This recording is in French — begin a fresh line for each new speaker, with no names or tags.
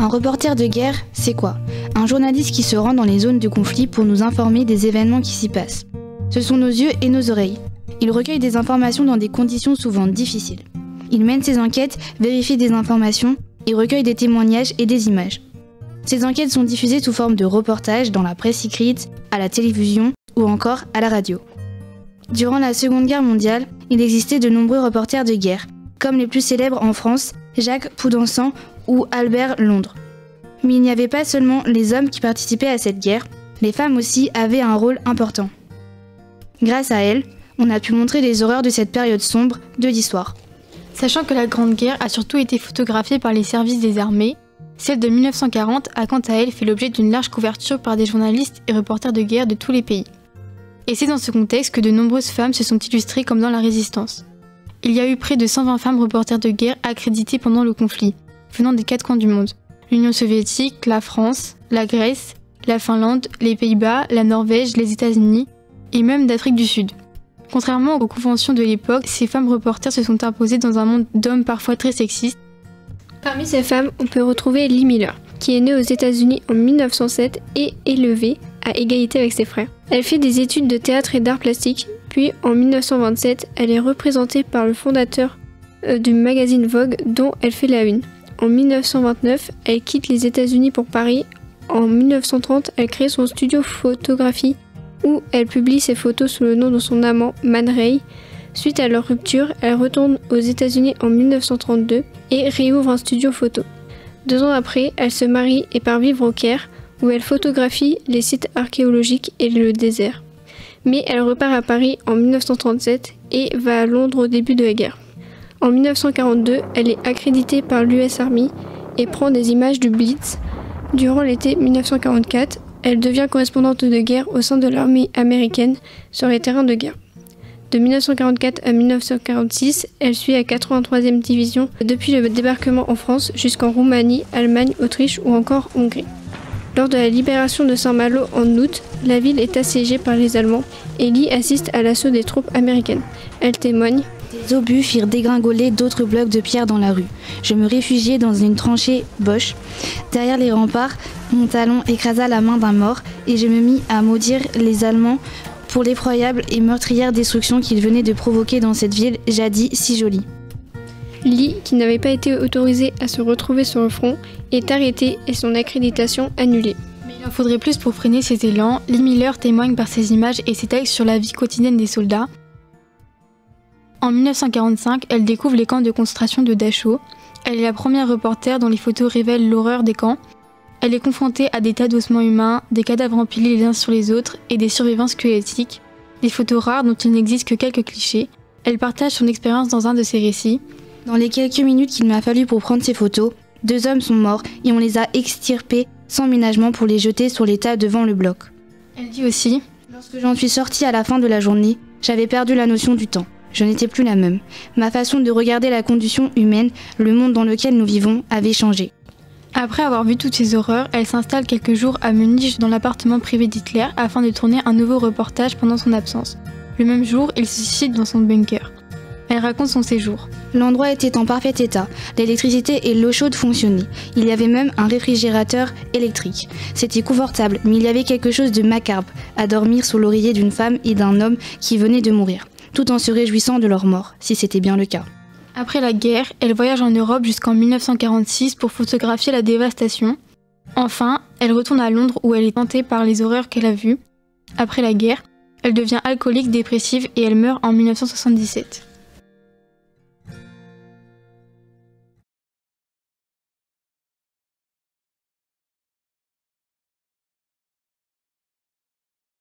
Un reporter de guerre, c'est quoi? Un journaliste qui se rend dans les zones de conflit pour nous informer des événements qui s'y passent. Ce sont nos yeux et nos oreilles. Il recueille des informations dans des conditions souvent difficiles. Il mène ses enquêtes, vérifie des informations et recueille des témoignages et des images. Ces enquêtes sont diffusées sous forme de reportages dans la presse écrite, à la télévision ou encore à la radio. Durant la Seconde Guerre mondiale, il existait de nombreux reporters de guerre, comme les plus célèbres en France, Jacques Poudençant ou Albert Londres. Mais il n'y avait pas seulement les hommes qui participaient à cette guerre, les femmes aussi avaient un rôle important. Grâce à elles, on a pu montrer les horreurs de cette période sombre de l'histoire.
Sachant que la Grande Guerre a surtout été photographiée par les services des armées, celle de 1940 a quant à elle fait l'objet d'une large couverture par des journalistes et reporters de guerre de tous les pays. Et c'est dans ce contexte que de nombreuses femmes se sont illustrées comme dans la Résistance. Il y a eu près de 120 femmes reporters de guerre accréditées pendant le conflit, venant des 4 coins du monde. L'Union soviétique, la France, la Grèce, la Finlande, les Pays-Bas, la Norvège, les États-Unis et même d'Afrique du Sud. Contrairement aux conventions de l'époque, ces femmes reporters se sont imposées dans un monde d'hommes parfois très sexistes.
Parmi ces femmes, on peut retrouver Lee Miller, qui est née aux États-Unis en 1907 et élevée à égalité avec ses frères. Elle fait des études de théâtre et d'art plastique, puis en 1927, elle est représentée par le fondateur du magazine Vogue dont elle fait la une. En 1929, elle quitte les États-Unis pour Paris. En 1930, elle crée son studio photographie où elle publie ses photos sous le nom de son amant, Man Ray. Suite à leur rupture, elle retourne aux États-Unis en 1932 et réouvre un studio photo. 2 ans après, elle se marie et part vivre au Caire, où elle photographie les sites archéologiques et le désert. Mais elle repart à Paris en 1937 et va à Londres au début de la guerre. En 1942, elle est accréditée par l'US Army et prend des images du Blitz. Durant l'été 1944, elle devient correspondante de guerre au sein de l'armée américaine sur les terrains de guerre. De 1944 à 1946, elle suit la 83e division depuis le débarquement en France jusqu'en Roumanie, Allemagne, Autriche ou encore Hongrie. Lors de la libération de Saint-Malo en août, la ville est assiégée par les Allemands et Lee assiste à l'assaut des troupes américaines. Elle témoigne.
Des obus firent dégringoler d'autres blocs de pierre dans la rue. Je me réfugiai dans une tranchée Boche. Derrière les remparts, mon talon écrasa la main d'un mort et je me mis à maudire les Allemands pour l'effroyable et meurtrière destruction qu'ils venaient de provoquer dans cette ville jadis si jolie.
Lee, qui n'avait pas été autorisé à se retrouver sur le front, est arrêté et son accréditation annulée.
Mais il en faudrait plus pour freiner ces élans. Lee Miller témoigne par ses images et ses textes sur la vie quotidienne des soldats. En 1945, elle découvre les camps de concentration de Dachau. Elle est la première reporter dont les photos révèlent l'horreur des camps. Elle est confrontée à des tas d'ossements humains, des cadavres empilés les uns sur les autres et des survivants squelettiques, des photos rares dont il n'existe que quelques clichés. Elle partage son expérience dans un de ses récits.
Dans les quelques minutes qu'il m'a fallu pour prendre ces photos, 2 hommes sont morts et on les a extirpés sans ménagement pour les jeter sur les tas devant le bloc.
Elle dit aussi
« Lorsque j'en suis sortie à la fin de la journée, j'avais perdu la notion du temps. Je n'étais plus la même. Ma façon de regarder la condition humaine, le monde dans lequel nous vivons, avait changé. »
Après avoir vu toutes ces horreurs, elle s'installe quelques jours à Munich dans l'appartement privé d'Hitler afin de tourner un nouveau reportage pendant son absence. Le même jour, il se suicide dans son bunker. Elle raconte son séjour.
L'endroit était en parfait état. L'électricité et l'eau chaude fonctionnaient. Il y avait même un réfrigérateur électrique. C'était confortable, mais il y avait quelque chose de macabre à dormir sous l'oreiller d'une femme et d'un homme qui venaient de mourir, tout en se réjouissant de leur mort, si c'était bien le cas.
Après la guerre, elle voyage en Europe jusqu'en 1946 pour photographier la dévastation. Enfin, elle retourne à Londres où elle est hantée par les horreurs qu'elle a vues. Après la guerre, elle devient alcoolique, dépressive et elle meurt en 1977.